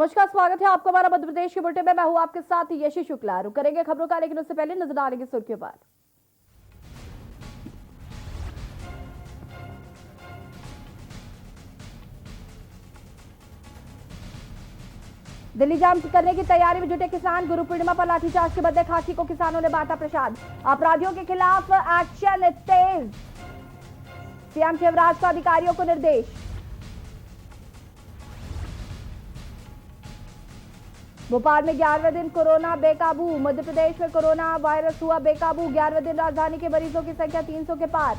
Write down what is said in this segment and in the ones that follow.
नमस्कार, स्वागत है आपका हमारा मध्य प्रदेश के बुलेटिन में। मैं हूं आपके साथ यशी शुक्ला। रुक करेंगे खबरों का, लेकिन उससे पहले नजर डालेंगे सुर्खियों पर। दिल्ली जाम करने की तैयारी में जुटे किसान। गुरु पूर्णिमा पर लाठीचार्ज के बदले खाकी को किसानों ने बांटा प्रसाद। अपराधियों के खिलाफ एक्शन तेज, सीएम शिवराज को अधिकारियों को निर्देश। भोपाल में 11वें दिन कोरोना बेकाबू। मध्य प्रदेश में कोरोना वायरस हुआ बेकाबू। 11वें दिन राजधानी के मरीजों की संख्या 300 के पार।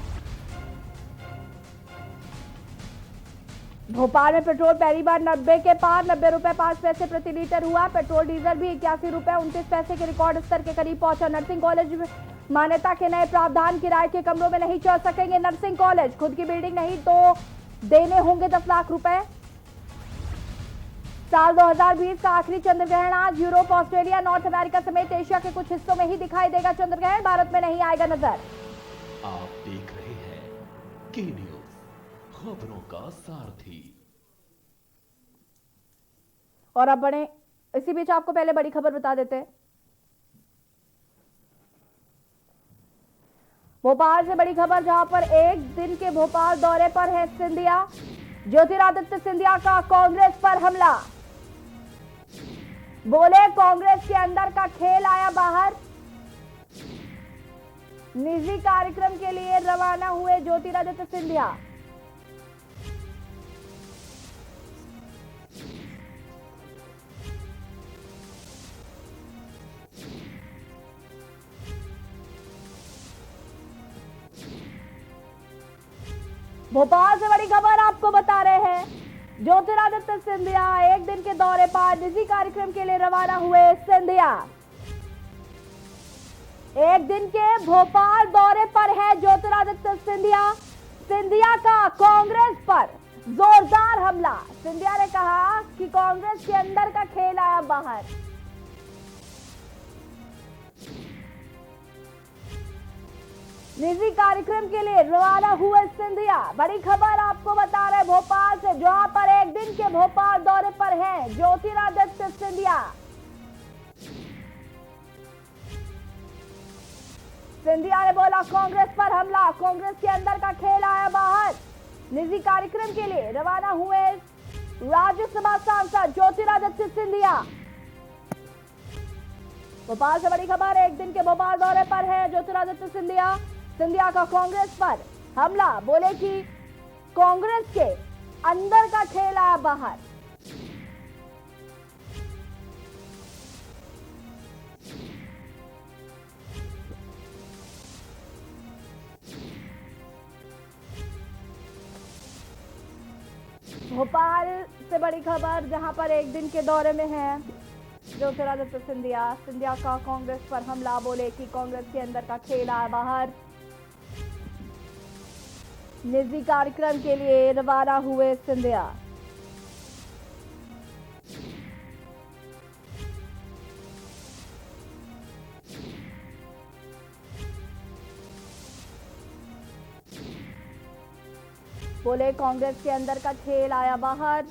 भोपाल में पेट्रोल पहली बार 90 के पार। 90 रुपए 5 पैसे प्रति लीटर हुआ। पेट्रोल डीजल भी 81 रुपए 29 पैसे के रिकॉर्ड स्तर के करीब पहुंचा। नर्सिंग कॉलेज में मान्यता के नए प्रावधान। किराए के कमरों में नहीं चल सकेंगे नर्सिंग कॉलेज। खुद की बिल्डिंग नहीं तो देने होंगे 10 लाख रुपए। साल 2020 का आखिरी चंद्र ग्रहण आज। यूरोप, ऑस्ट्रेलिया, नॉर्थ अमेरिका समेत एशिया के कुछ हिस्सों में ही दिखाई देगा चंद्र ग्रहण। भारत में नहीं आएगा नजर। आप देख रहे हैं के न्यूज, खबरों का सारथी। और अब बढ़े, इसी बीच आपको पहले बड़ी खबर बता देते हैं। भोपाल से बड़ी खबर, जहां पर एक दिन के भोपाल दौरे पर है सिंधिया। ज्योतिरादित्य सिंधिया का कांग्रेस पर हमला। बोले कांग्रेस के अंदर का खेल आया बाहर। निजी कार्यक्रम के लिए रवाना हुए ज्योतिरादित्य सिंधिया। भोपाल से बड़ी खबर आपको बता रहे हैं। ज्योतिरादित्य सिंधिया एक दिन के दौरे पर निजी कार्यक्रम के लिए रवाना हुए। सिंधिया एक दिन के भोपाल दौरे पर है ज्योतिरादित्य सिंधिया। सिंधिया का कांग्रेस पर जोरदार हमला। सिंधिया ने कहा कि कांग्रेस के अंदर का खेल आया बाहर। निजी कार्यक्रम के लिए रवाना हुए सिंधिया। बड़ी खबर आपको बता रहे भोपाल से, जहां पर एक दिन के भोपाल दौरे पर हैं ज्योतिरादित्य सिंधिया। सिंधिया ने बोला कांग्रेस पर हमला, कांग्रेस के अंदर का खेल आया बाहर। निजी कार्यक्रम के लिए रवाना हुए राज्यसभा सांसद ज्योतिरादित्य सिंधिया। भोपाल से बड़ी खबर, एक दिन के भोपाल दौरे पर है ज्योतिरादित्य सिंधिया। सिंधिया का कांग्रेस पर हमला। बोले कि कांग्रेस के अंदर का खेल आया बाहर। भोपाल से बड़ी खबर, जहां पर एक दिन के दौरे में है ज्योतिरादित्य सिंधिया। सिंधिया का कांग्रेस पर हमला। बोले कि कांग्रेस के अंदर का खेल आया बाहर। निजी कार्यक्रम के लिए रवाना हुए सिंधिया। बोले कांग्रेस के अंदर का खेल आया बाहर।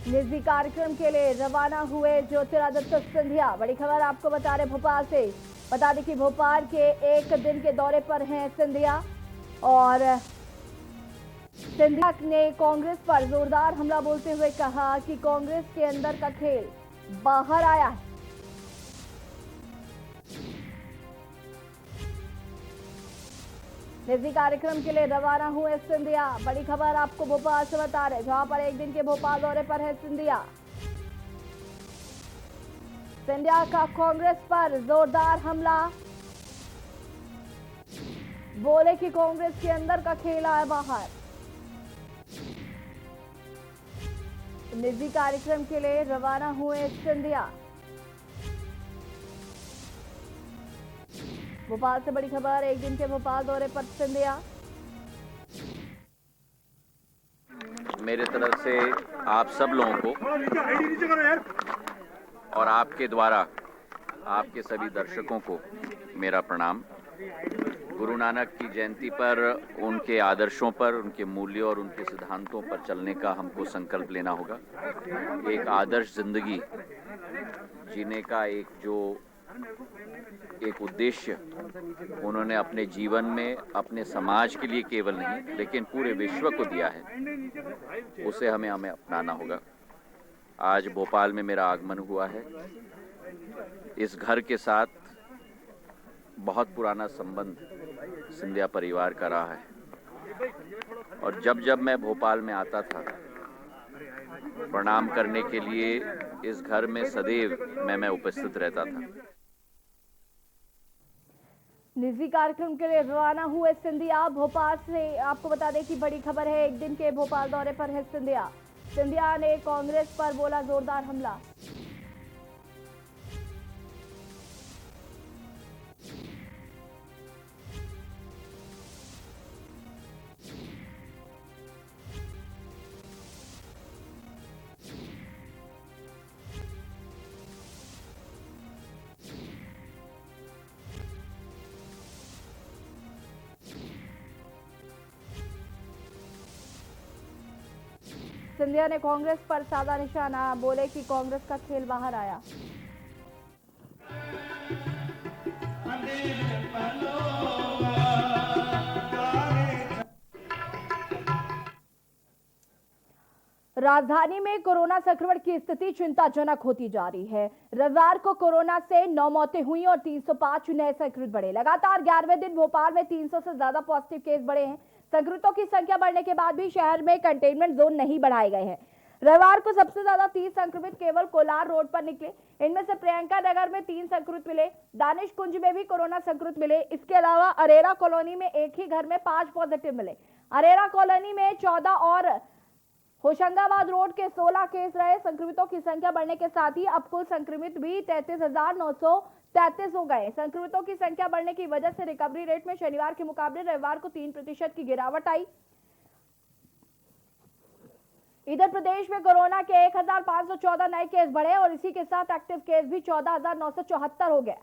निजी कार्यक्रम के लिए रवाना हुए ज्योतिरादित्य सिंधिया। बड़ी खबर आपको बता रहे भोपाल से। बता दें कि भोपाल के एक दिन के दौरे पर हैं सिंधिया, और सिंधिया ने कांग्रेस पर जोरदार हमला बोलते हुए कहा कि कांग्रेस के अंदर का खेल बाहर आया है। निजी कार्यक्रम के लिए रवाना हुए सिंधिया। बड़ी खबर आपको भोपाल से बता रहे, जहां पर एक दिन के भोपाल दौरे पर है सिंधिया। सिंधिया का कांग्रेस पर जोरदार हमला। बोले कि कांग्रेस के अंदर का खेल आया बाहर। निजी कार्यक्रम के लिए रवाना हुए सिंधिया। भोपाल से बड़ी खबर, एक दिन के भोपाल दौरे पर सिंधिया। मेरे तरफ से आप सब लोगों को और आपके द्वारा आपके सभी दर्शकों को मेरा प्रणाम। गुरु नानक की जयंती पर उनके आदर्शों पर, उनके मूल्यों और उनके सिद्धांतों पर चलने का हमको संकल्प लेना होगा। एक आदर्श जिंदगी जीने का एक उद्देश्य उन्होंने अपने जीवन में अपने समाज के लिए केवल नहीं लेकिन पूरे विश्व को दिया है, उसे हमें अपनाना होगा। आज भोपाल में मेरा आगमन हुआ है। इस घर के साथ बहुत पुराना संबंध सिंधिया परिवार का रहा है और जब जब मैं भोपाल में आता था प्रणाम करने के लिए इस घर में सदैव मैं उपस्थित रहता था। निजी कार्यक्रम के लिए रवाना हुए सिंधिया भोपाल से। आपको बता दें कि बड़ी खबर है, एक दिन के भोपाल दौरे पर है सिंधिया। सिंधिया ने कांग्रेस पर बोला जोरदार हमला। सिंधिया ने कांग्रेस पर साधा निशाना, बोले कि कांग्रेस का खेल बाहर आया। राजधानी में कोरोना संक्रमण की स्थिति चिंताजनक होती जा रही है। रविवार को कोरोना से 9 मौतें हुई और 305 नए संक्रमित बढ़े। लगातार 11वें दिन भोपाल में 300 से ज्यादा पॉजिटिव केस बढ़े हैं। संक्रमितों की संख्या बढ़ने के बाद भी शहर में कंटेनमेंट जोन नहीं बढ़ाए गए हैं। रविवार को सबसे ज्यादा 30 संक्रमित केवल कोलार रोड पर निकले। इनमें से प्रियंका नगर में 3 संक्रमित मिले। दानिश कुंज में भी कोरोना संक्रमित मिले। इसके अलावा अरेरा कॉलोनी में एक ही घर में 5 पॉजिटिव मिले। अरेरा कॉलोनी में 14 और होशंगाबाद रोड के 16 केस रहे। संक्रमितों की संख्या बढ़ने के साथ ही अब कुल संक्रमित भी 33,933 हो गए। संक्रमितों की संख्या बढ़ने की वजह से रिकवरी रेट में शनिवार के मुकाबले रविवार को 3% की गिरावट आई। इधर प्रदेश में कोरोना के 1,514 नए केस बढ़े और इसी के साथ एक्टिव केस भी 14,974 हो गए।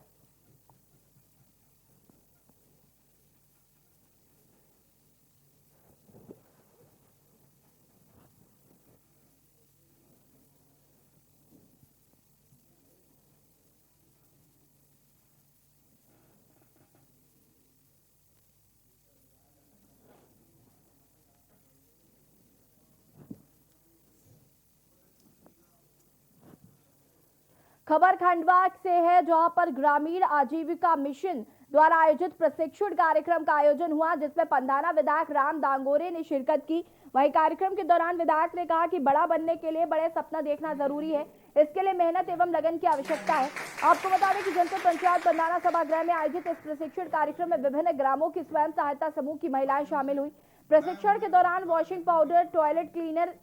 खबर खंडवा से है, जहां पर ग्रामीण आजीविका मिशन द्वारा आयोजित प्रशिक्षण कार्यक्रम का आयोजन हुआ, जिसमें पंधाना विधायक राम दांगोरे ने शिरकत की। वहीं कार्यक्रम के दौरान विधायक ने कहा कि बड़ा बनने के लिए बड़े सपना देखना जरूरी है। इसके लिए मेहनत एवं लगन की आवश्यकता है। आपको बता दें कि जनपद पंचायत पंधाना सभागृह में आयोजित इस प्रशिक्षण कार्यक्रम में विभिन्न ग्रामों की स्वयं सहायता समूह की महिलाएं शामिल हुई। प्रशिक्षण के दौरान वॉशिंग पाउडर, टॉयलेट क्लीनर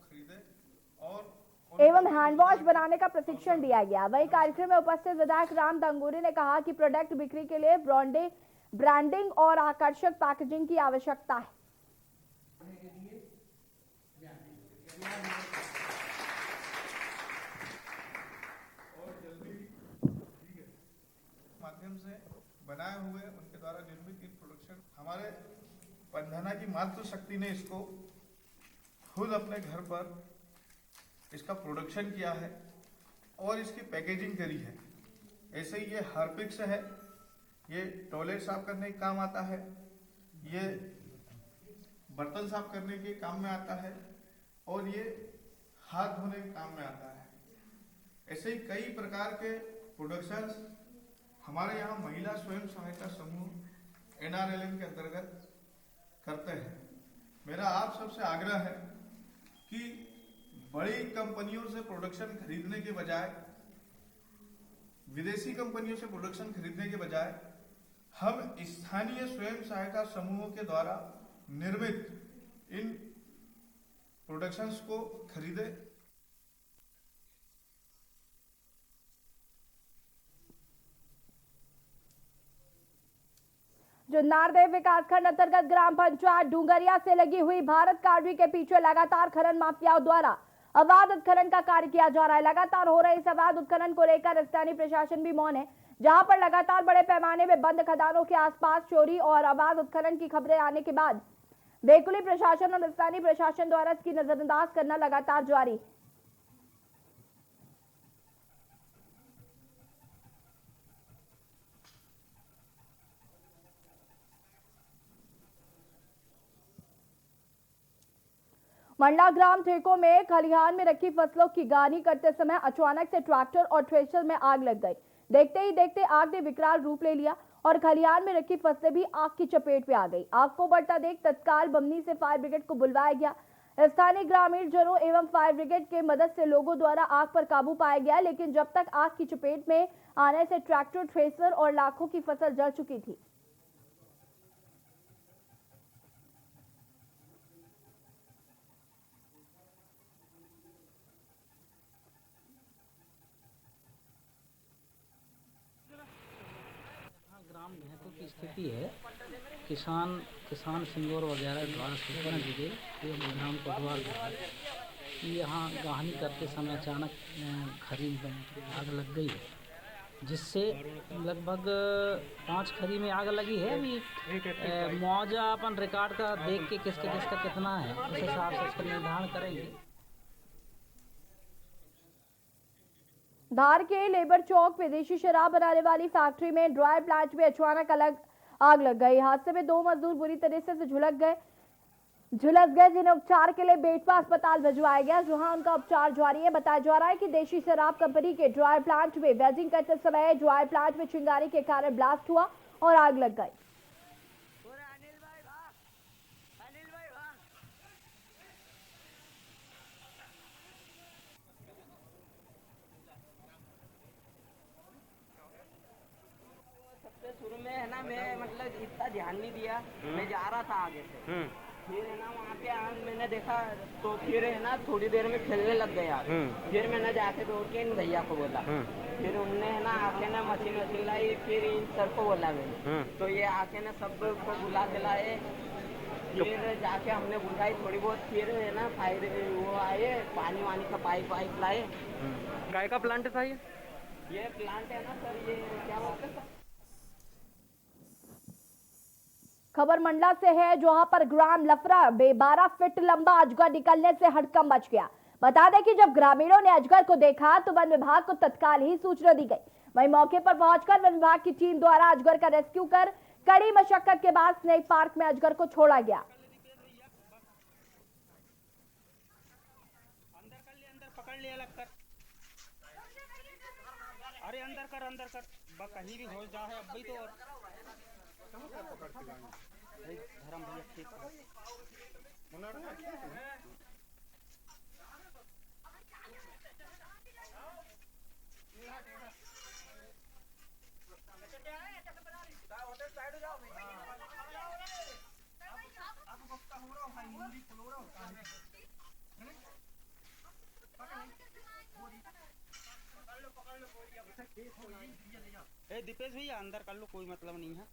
एवं हैंड वॉश बनाने का प्रशिक्षण दिया गया। वही कार्यक्रम में उपस्थित विधायक राम दांगोरे ने कहा कि प्रोडक्ट बिक्री के लिए ब्रांडिंग और आकर्षक पैकेजिंग की आवश्यकता है। माध्यम से बनाए हुए उनके द्वारा निर्मित प्रोडक्शन, हमारे पंधाना की मातृशक्ति ने इसको खुद अपने घर पर इसका प्रोडक्शन किया है और इसकी पैकेजिंग करी है। ऐसे ही ये हार्पिक्स है, ये टॉयलेट साफ करने के काम आता है, ये बर्तन साफ करने के काम में आता है और ये हाथ धोने के काम में आता है। ऐसे ही कई प्रकार के प्रोडक्शंस हमारे यहाँ महिला स्वयं सहायता समूह NRLM के अंतर्गत करते हैं। मेरा आप सबसे आग्रह है कि बड़ी कंपनियों से प्रोडक्शन खरीदने के बजाय, विदेशी कंपनियों से प्रोडक्शन खरीदने के बजाय हम स्थानीय स्वयं सहायता समूहों के द्वारा निर्मित इन प्रोडक्शंस को खरीदें। जो नारदेव विकासखंड अंतर्गत ग्राम पंचायत डूंगरिया से लगी हुई भारत कार्वी के पीछे लगातार खनन माफियाओं द्वारा अवैध उत्खनन का कार्य किया जा रहा है। लगातार हो रहे इस अवैध उत्खनन को लेकर स्थानीय प्रशासन भी मौन है। जहां पर लगातार बड़े पैमाने में बंद खदानों के आसपास चोरी और अवैध उत्खनन की खबरें आने के बाद वेकुली प्रशासन और स्थानीय प्रशासन द्वारा इसकी नजरअंदाज करना लगातार जारी है। मंडला ग्राम ठेकों में खलिहान में रखी फसलों की गानी करते समय अचानक से ट्रैक्टर और थ्रेशर में आग लग गई। देखते ही देखते आग ने विकराल रूप ले लिया और खलिहान में रखी फसलें भी आग की चपेट में आ गई। आग को बढ़ता देख तत्काल बमनी से फायर ब्रिगेड को बुलवाया गया। स्थानीय ग्रामीण जनों एवं फायर ब्रिगेड के मदद से लोगों द्वारा आग पर काबू पाया गया, लेकिन जब तक आग की चपेट में आने से ट्रैक्टर, थ्रेशर और लाखों की फसल जल चुकी थी। ग्राम महत्व की स्थिति है। किसान सिंगोर वगैरह द्वारा सूचना दी गई ग्राम कोटवाल कि यहाँ गाहनी करते समय अचानक खरी में आग लग गई है, जिससे लगभग 5 खरी में आग लगी है। अभी मुआवजा अपन रिकॉर्ड का देख के किसका कितना है उस हिसाब से इसका निर्धारण करेंगे। धार के लेबर चौक विदेशी शराब बनाने वाली फैक्ट्री में ड्राई प्लांट में अचानक आग लग गई। हादसे में 2 मजदूर बुरी तरह से झुलस गए, जिन्हें उपचार के लिए बेटवा अस्पताल भिजवाया गया, जहां उनका उपचार जारी है। बताया जा रहा है कि देशी शराब कंपनी के ड्राई प्लांट में वेजिंग करते समय ड्राई प्लांट में चिंगारी के कारण ब्लास्ट हुआ और आग लग गई। शुरू में है ना, मैं मतलब इतना ध्यान नहीं दिया, मैं जा रहा था आगे से, फिर है ना वहाँ पे मैंने देखा तो फिर है ना थोड़ी देर में खेलने लग गया। फिर मैंने जाके दौड़ के इन भैया को बोला, फिर उनने है ना आके ना मशीन लाई, फिर इन सर को बोला मैंने, तो ये आके ना सब को बुला के लाए। फिर जाके हमने बुझाई थोड़ी बहुत, फिर है ना फायर वो आए, पानी वानी का पाइप लाए। काय का प्लांट था ये प्लांट है ना सर, ये क्या बोलते हैं। खबर मंडला से है, जहां पर ग्राम लफरा में 12 फीट लंबा अजगर निकलने से हड़कंप मच गया। बता दें कि जब ग्रामीणों ने अजगर को देखा तो वन विभाग को तत्काल ही सूचना दी गई। वहीं मौके पर पहुंचकर वन विभाग की टीम द्वारा अजगर का रेस्क्यू कर कड़ी मशक्कत के बाद स्नेक पार्क में अजगर को छोड़ा गया। अरे अंदर कर कहीं भी हो जाए अब भी तो धर्म भैया ठीक दीपेश भैया अंदर कर लो, कोई मतलब नहीं है।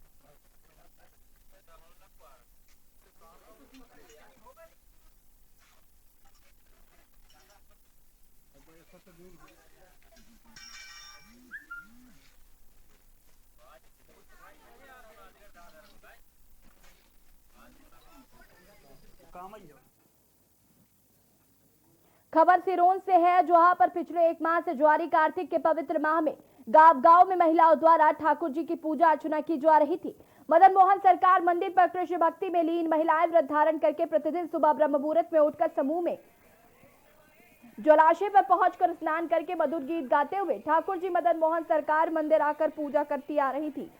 खबर सिरोंज से है, जहां पर पिछले 1 माह से जारी कार्तिक के पवित्र माह में गांव में महिलाओं द्वारा ठाकुर जी की पूजा अर्चना की जा रही थी। मदन मोहन सरकार मंदिर पर कृष्ण भक्ति में लीन महिलाएं व्रत धारण करके प्रतिदिन सुबह ब्रह्म मुहूर्त में उठकर समूह में जलाशय पर पहुंचकर स्नान करके मधुर गीत गाते हुए ठाकुर जी मदन मोहन सरकार मंदिर आकर पूजा करती आ रही थी।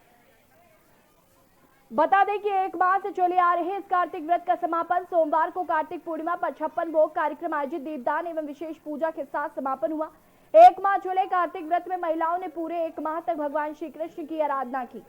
बता दें कि 1 माह से चले आ रहे इस कार्तिक व्रत का समापन सोमवार को कार्तिक पूर्णिमा पर 56 भोग कार्यक्रम आयोजित दीपदान एवं विशेष पूजा के साथ समापन हुआ। 1 माह चले कार्तिक व्रत में महिलाओं ने पूरे 1 माह तक भगवान श्री कृष्ण की आराधना की।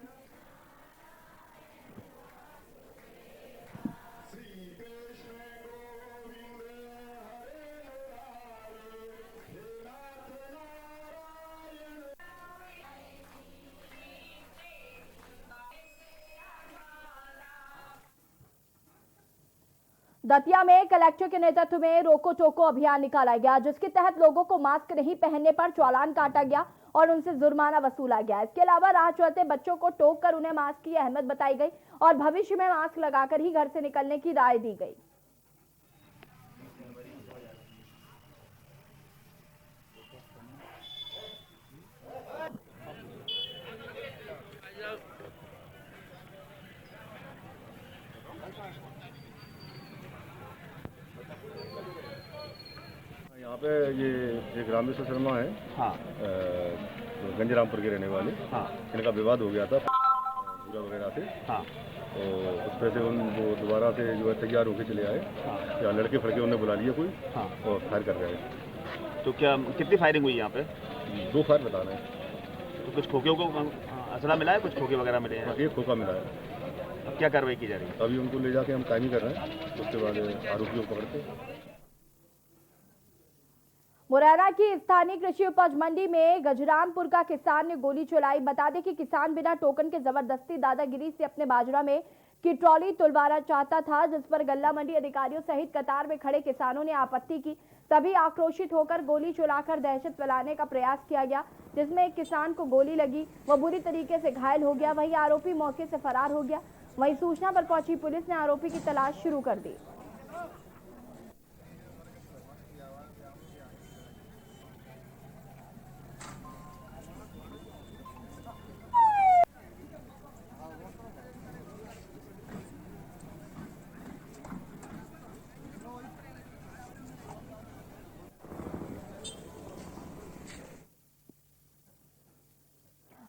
दतिया में कलेक्टर के नेतृत्व में रोको टोको अभियान निकाला गया, जिसके तहत लोगों को मास्क नहीं पहनने पर चालान काटा गया और उनसे जुर्माना वसूला गया। इसके अलावा राह चलते बच्चों को टोक कर उन्हें मास्क की अहमियत बताई गई और भविष्य में मास्क लगाकर ही घर से निकलने की राय दी गई। यहाँ पे ये एक रामेश्वर शर्मा है, हाँ, गंजरामपुर के रहने वाले, हाँ, इनका विवाद हो गया था पूरा वगैरह से, हाँ, तो उस पर से वो दोबारा से जो है तैयार होके चले आए, हाँ, या लड़के फड़के उन्हें बुला लिया कोई, हाँ, और फायर कर रहे हैं। तो क्या कितनी फायरिंग हुई यहाँ पे? 2 फायर बता रहे हैं। तो कुछ खोखे को असला मिला है, कुछ खोखे वगैरह मिले हैं? एक खोखा मिला है। अब क्या कार्रवाई की जा रही है? अभी उनको ले जाके हम टाइमिंग कर रहे हैं, उसके बाद आरोपियों को पकड़ते। मुरैना की स्थानीय कृषि उपज मंडी में गजरामपुर का किसान ने गोली चलाई। बता दें कि किसान बिना टोकन के जबरदस्ती दादागिरी से अपने बाजरा में की ट्रॉली तुलवाना चाहता था, जिस पर गल्ला मंडी अधिकारियों सहित कतार में खड़े किसानों ने आपत्ति की। तभी आक्रोशित होकर गोली चलाकर दहशत फैलाने का प्रयास किया गया, जिसमें एक किसान को गोली लगी, वह बुरी तरीके से घायल हो गया। वहीं आरोपी मौके से फरार हो गया। वहीं सूचना पर पहुंची पुलिस ने आरोपी की तलाश शुरू कर दी।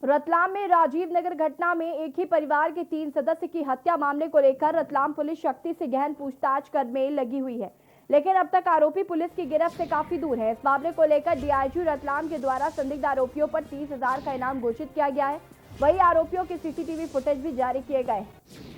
रतलाम में राजीव नगर घटना में एक ही परिवार के 3 सदस्य की हत्या मामले को लेकर रतलाम पुलिस शक्ति से गहन पूछताछ करने लगी हुई है, लेकिन अब तक आरोपी पुलिस की गिरफ्त से काफी दूर है। इस मामले को लेकर डीआईजी रतलाम के द्वारा संदिग्ध आरोपियों पर 30,000 का इनाम घोषित किया गया है। वहीं आरोपियों के सीसीटीवी फुटेज भी जारी किए गए हैं।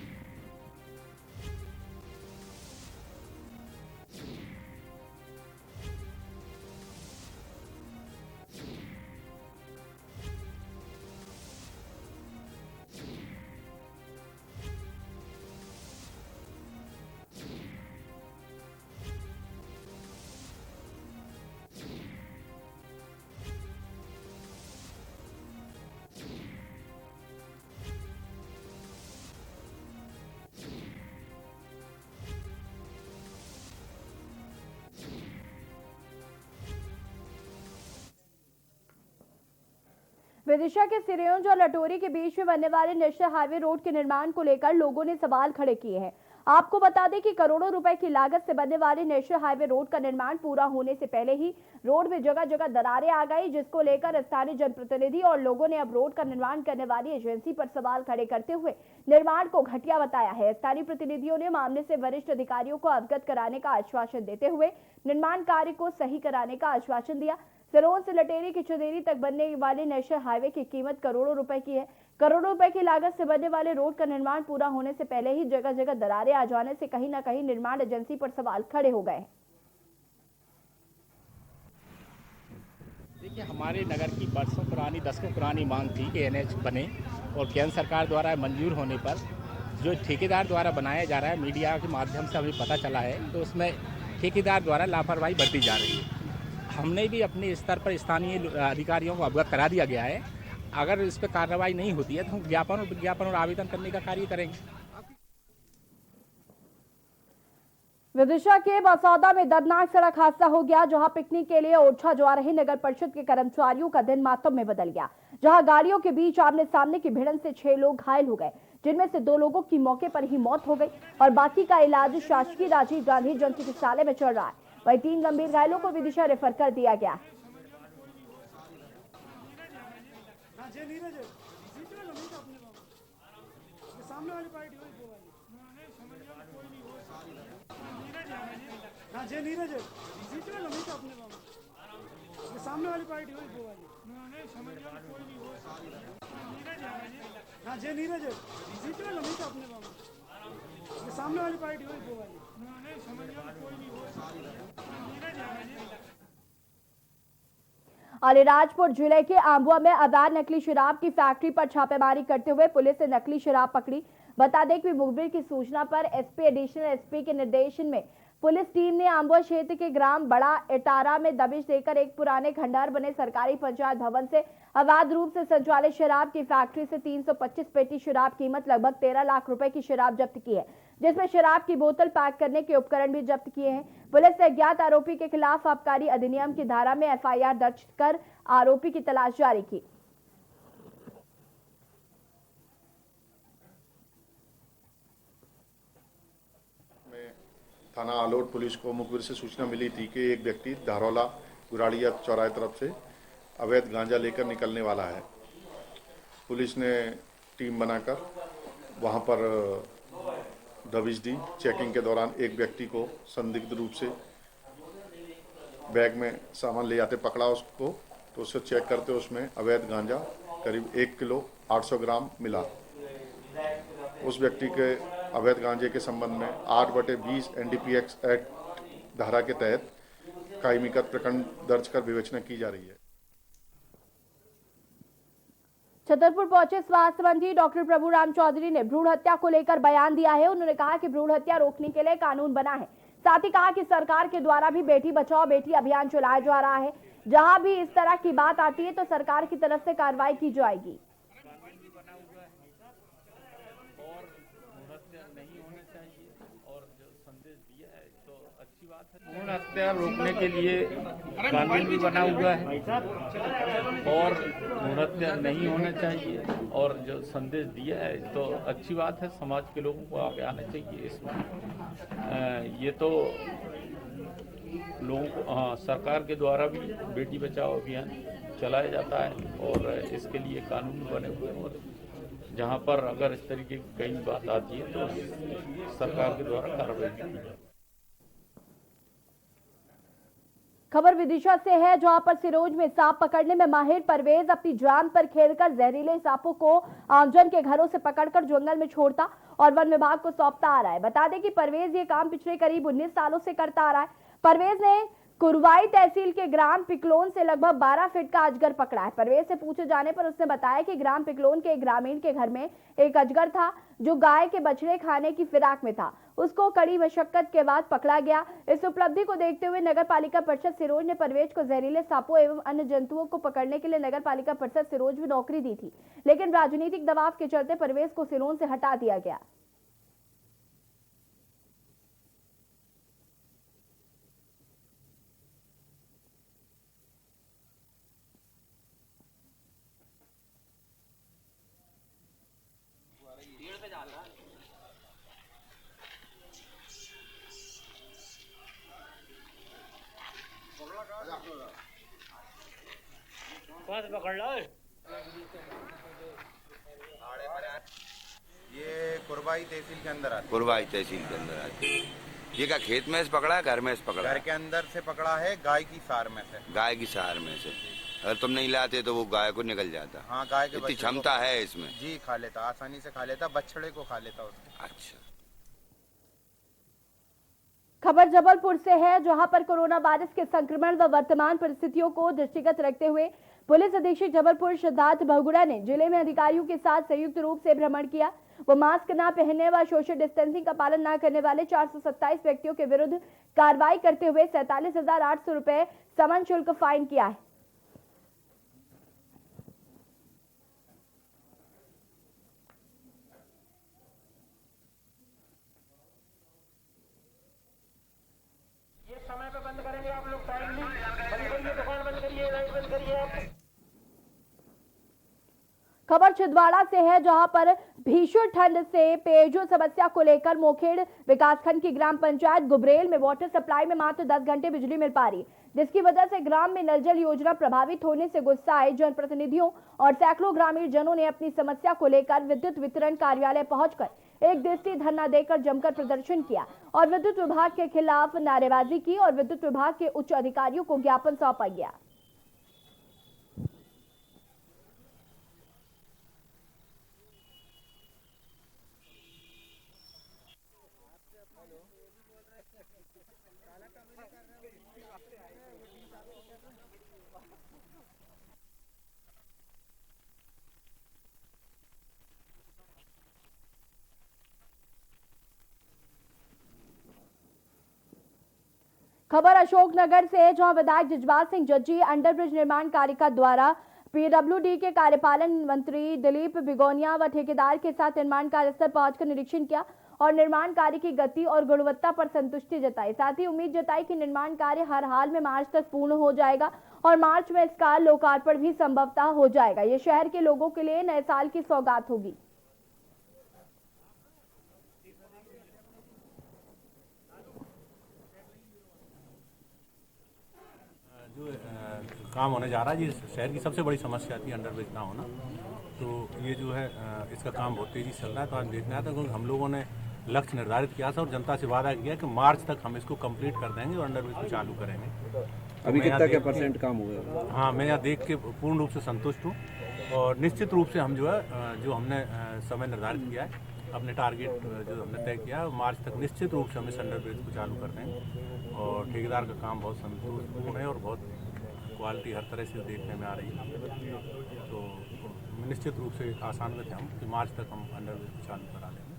विदिशा के सिरौंज और लटोरी के बीच में बनने वाले नेशनल हाईवे रोड के निर्माण को लेकर लोगों ने सवाल खड़े किए हैं। आपको बता दें कि करोड़ों रुपए की लागत से बनने वाले नेशनल हाईवे रोड का निर्माण पूरा होने से पहले ही रोड में जगह जगह दरारें आ गई, जिसको लेकर स्थानीय जनप्रतिनिधि और लोगों ने अब रोड का निर्माण करने वाली एजेंसी पर सवाल खड़े करते हुए निर्माण को घटिया बताया है। स्थानीय प्रतिनिधियों ने मामले से वरिष्ठ अधिकारियों को अवगत कराने का आश्वासन देते हुए निर्माण कार्य को सही कराने का आश्वासन दिया। सिरौंज से लटेरी की चंदेरी तक बनने वाले नेशनल हाईवे की कीमत करोड़ों रुपए की है। करोड़ों रुपए की लागत से बनने वाले रोड का निर्माण पूरा होने से पहले ही जगह जगह दरारें आ जाने से कहीं न कहीं निर्माण एजेंसी पर सवाल खड़े हो गए। देखिए, हमारे नगर की बरसों पुरानी, दशकों पुरानी मांग थी कि एनएच बने, और केंद्र सरकार द्वारा मंजूर होने पर जो ठेकेदार द्वारा बनाया जा रहा है, मीडिया के माध्यम से हमें पता चला है, तो उसमें ठेकेदार द्वारा लापरवाही बरती जा रही है। हमने भी अपने स्तर पर स्थानीय अधिकारियों को अवगत करा दिया गया है। अगर इस पर कार्रवाई नहीं होती है तो हम विज्ञापन और आवेदन करने का कार्य करेंगे। विदिशा के बसौदा में दर्दनाक सड़क हादसा हो गया, जहां पिकनिक के लिए ओरछा जा रहे नगर परिषद के कर्मचारियों का दिन मातम में बदल गया, जहां गाड़ियों के बीच आमने सामने की भिड़ंत से 6 लोग घायल हो गए, जिनमें से 2 लोगों की मौके पर ही मौत हो गई और बाकी का इलाज शासकीय राजीव गांधी जन चिकित्सालय में चल रहा है। वहीं 3 गंभीर घायलों को विदिशा रेफर कर दिया गया। अलीराजपुर जिले के आंबुआ में अवैध नकली शराब की फैक्ट्री पर छापेमारी करते हुए पुलिस ने नकली शराब पकड़ी। बता दें कि मुखबिर की सूचना पर एसपी एडिशनल एसपी के निर्देशन में पुलिस टीम ने आंबुआ क्षेत्र के ग्राम बड़ा एटारा में दबिश देकर एक पुराने खंडहर बने सरकारी पंचायत भवन से अवैध रूप से संचालित शराब की फैक्ट्री से 325 पेटी शराब कीमत लगभग 13 लाख रुपए की शराब जब्त की है, जिसमें शराब की बोतल पैक करने के उपकरण भी जब्त किए हैं। पुलिस ने अज्ञात आरोपी के खिलाफ आबकारी अधिनियम की धारा में एफआईआर दर्ज कर आरोपी की तलाश जारी की। थाना आलोट पुलिस को मुखबिर से सूचना मिली थी कि एक व्यक्ति धारौला गुराड़िया चौराहे तरफ से अवैध गांजा लेकर निकलने वाला है। पुलिस ने टीम बनाकर वहां पर दबिश दी। चेकिंग के दौरान एक व्यक्ति को संदिग्ध रूप से बैग में सामान ले जाते पकड़ा उसको, तो उससे चेक करते उसमें अवैध गांजा करीब 1 किलो 800 ग्राम मिला। उस व्यक्ति के अवैध गांजे के संबंध में 8/20 NDPS एक्ट धारा के तहत कायमीगत प्रकरण दर्ज कर विवेचना की जा रही है। छतरपुर पहुंचे स्वास्थ्य मंत्री डॉक्टर प्रभुराम चौधरी ने भ्रूण हत्या को लेकर बयान दिया है। उन्होंने कहा कि भ्रूण हत्या रोकने के लिए कानून बना है। साथ ही कहा कि सरकार के द्वारा भी बेटी बचाओ बेटी अभियान चलाया जा रहा है। जहां भी इस तरह की बात आती है तो सरकार की तरफ से कार्रवाई की जाएगी। भ्रूण हत्या रोकने के लिए कानून भी बना हुआ है और भ्रूण हत्या नहीं होना चाहिए, और जो संदेश दिया है तो अच्छी बात है। समाज के लोगों को आगे आना चाहिए इसमें। ये तो लोगों को सरकार के द्वारा भी बेटी बचाओ अभियान चलाया जाता है और इसके लिए कानून बने हुए हैं, और जहाँ पर अगर इस तरीके की कई बात आती है तो सरकार के द्वारा कार्रवाई की जाए। खबर विदिशा से है, जहां पर सिरोंज में सांप पकड़ने में माहिर परवेज अपनी जान पर खेलकर जहरीले सांपों को आमजन के घरों से पकड़कर जंगल में छोड़ता और वन विभाग को सौंपता आ रहा है। बता दें कि परवेज ये काम पिछले करीब 19 सालों से करता आ रहा है। परवेज ने कुरवाई तहसील के ग्राम पिकलोन से लगभग 12 फीट का अजगर पकड़ा है। परवेज से पूछे जाने पर उसने बताया कि ग्राम पिकलोन के एक ग्रामीण के घर में एक अजगर था जो गाय के बछड़े खाने की फिराक में था। उसको कड़ी मशक्कत के बाद पकड़ा गया। इस उपलब्धि को देखते हुए नगर पालिका परिषद सिरोंज ने परवेज को जहरीले सांपों एवं अन्य जंतुओं को पकड़ने के लिए नगर पालिका परिषद सिरोंज में नौकरी दी थी, लेकिन राजनीतिक दबाव के चलते परवेज को सिरोंज से हटा दिया गया। पकड़ लो। ये कुरवाई तहसील के अंदर आता है। कुरवाई तहसील के अंदर आती है। ये क्या खेत में से पकड़ा है, घर में से पकड़ा? घर के अंदर से पकड़ा है, गाय की सार में से। गाय की सार में से। अगर तुम नहीं लाते तो वो गाय को निकल जाता। हाँ, गाय के इतनी क्षमता है इसमें? जी, खा लेता, आसानी से खा लेता, बछड़े को खा लेता उसको। अच्छा। खबर जबलपुर से है, जहां पर कोरोना वायरस के संक्रमण व वर्तमान परिस्थितियों को दृष्टिगत रखते हुए पुलिस अधीक्षक जबलपुर सिद्धार्थ बहुगुड़ा ने जिले में अधिकारियों के साथ संयुक्त रूप से भ्रमण किया। वो मास्क न पहनने व सोशल डिस्टेंसिंग का पालन न करने वाले 427 व्यक्तियों के विरुद्ध कार्रवाई करते हुए 47,800 रुपए समन शुल्क फाइन किया है। समय पे बंद करेंगे आप लोग, टाइमली बंद करिए, दुकान बंद करिए, लाइट बंद करिए। खबर छिंदवाड़ा से है, जहां पर भीषण ठंड से पेयजल समस्या को लेकर मोखेड़ विकासखंड की ग्राम पंचायत गुबरेल में वाटर सप्लाई में मात्र 10 घंटे बिजली मिल पा रही, जिसकी वजह से ग्राम में नल जल योजना प्रभावित होने से गुस्साए जनप्रतिनिधियों और सैकड़ों ग्रामीण जनों ने अपनी समस्या को लेकर विद्युत वितरण कार्यालय पहुंचकर एक दिवसीय धरना देकर जमकर प्रदर्शन किया और विद्युत विभाग के खिलाफ नारेबाजी की और विद्युत विभाग के उच्च अधिकारियों को ज्ञापन सौंपा गया। खबर अशोकनगर से है, जहां विधायक जजबात सिंह जज्जी अंडरब्रिज निर्माण कार्य का द्वारा पीडब्ल्यूडी के कार्यपालन मंत्री दिलीप बिगोनिया व ठेकेदार के साथ निर्माण कार्यस्थल पहुंचकर निरीक्षण किया और निर्माण कार्य की गति और गुणवत्ता पर संतुष्टि जताई। साथ ही उम्मीद जताई कि निर्माण कार्य हर हाल में मार्च तक पूर्ण हो जाएगा और मार्च में इसका लोकार्पण भी संभवतः हो जाएगा। ये शहर के लोगों के लिए नए साल की सौगात होगी। जो काम होने जा रहा है, ये शहर की सबसे बड़ी समस्या थी अंडरब्रिज ना होना। तो ये जो है इसका काम बहुत तेज़ी से चल रहा है। तो आज देखना था क्योंकि हम लोगों ने लक्ष्य निर्धारित किया था और जनता से वादा किया कि मार्च तक हम इसको कंप्लीट कर देंगे और अंडरब्रिज को चालू करेंगे। अभी कितना क्या % काम हुआ? हाँ, मैं यहाँ देख के पूर्ण रूप से संतुष्ट हूँ और निश्चित रूप से हम जो है जो हमने समय निर्धारित किया है, अपने टारगेट जो हमने तय किया है, मार्च तक निश्चित रूप से हम इस अंडरब्रिज को चालू कर देंगे। और ठेकेदार का काम बहुत संतोषपूर्ण है और बहुत क्वालिटी हर तरह से देखने में आ रही है। तो निश्चित रूप से आशान्वित हैं हम कि मार्च तक हम अंडरब्रिज को चालू करा लेंगे।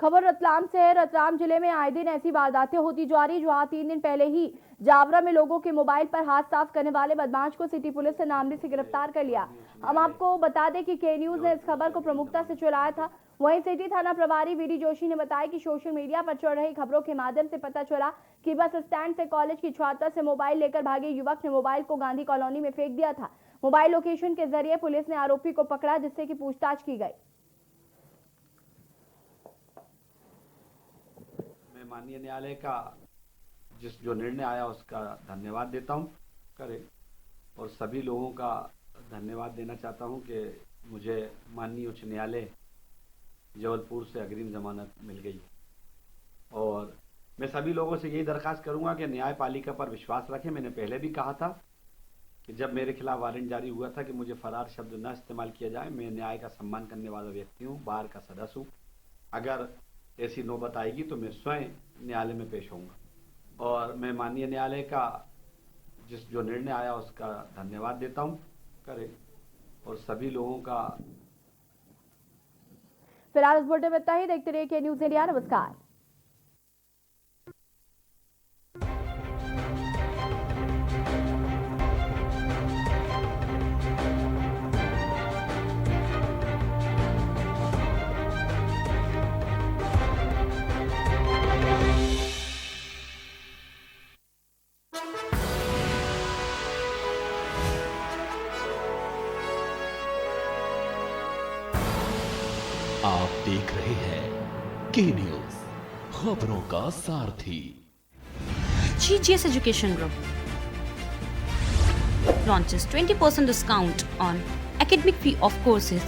खबर रतलाम से है। रतलाम जिले में आए दिन ऐसी वारदातें होती जा रही, जहां 3 दिन पहले ही जावरा में लोगों के मोबाइल पर हाथ साफ करने वाले बदमाश को सिटी पुलिस ने नामजद से गिरफ्तार कर लिया। हम आपको बता दें कि के न्यूज ने इस खबर को प्रमुखता से चलाया था। वहीं सिटी थाना प्रभारी वीडी जोशी ने बताया कि सोशल मीडिया पर चल रही खबरों के माध्यम से पता चला कि बस स्टैंड से कॉलेज की छात्रा से मोबाइल लेकर भागे युवक ने मोबाइल को गांधी कॉलोनी में फेंक दिया था। मोबाइल लोकेशन के जरिए पुलिस ने आरोपी को पकड़ा, जिससे कि पूछताछ की गई। माननीय न्यायालय का जो निर्णय आया उसका धन्यवाद देता हूं करे और सभी लोगों का धन्यवाद देना चाहता हूं कि मुझे माननीय उच्च न्यायालय जबलपुर से अग्रिम जमानत मिल गई। और मैं सभी लोगों से यही दरखास्त करूंगा कि न्यायपालिका पर विश्वास रखें। मैंने पहले भी कहा था कि जब मेरे खिलाफ वारंट जारी हुआ था कि मुझे फरार शब्द न इस्तेमाल किया जाए। मैं न्याय का सम्मान करने वाला व्यक्ति हूँ, बार का सदस्य हूँ। अगर ऐसी नौबत आएगी तो मैं स्वयं न्यायालय में पेश होऊंगा और मैं माननीय न्यायालय का जो निर्णय आया उसका धन्यवाद देता हूं करे और सभी लोगों का। फिलहाल इस बुलेटिन में इतना ही। देखते रहिए के न्यूज इंडिया। नमस्कार। आप देख रहे हैं के न्यूज, खबरों का सारथी। GGS Education Group launches 20% discount on academic fee of courses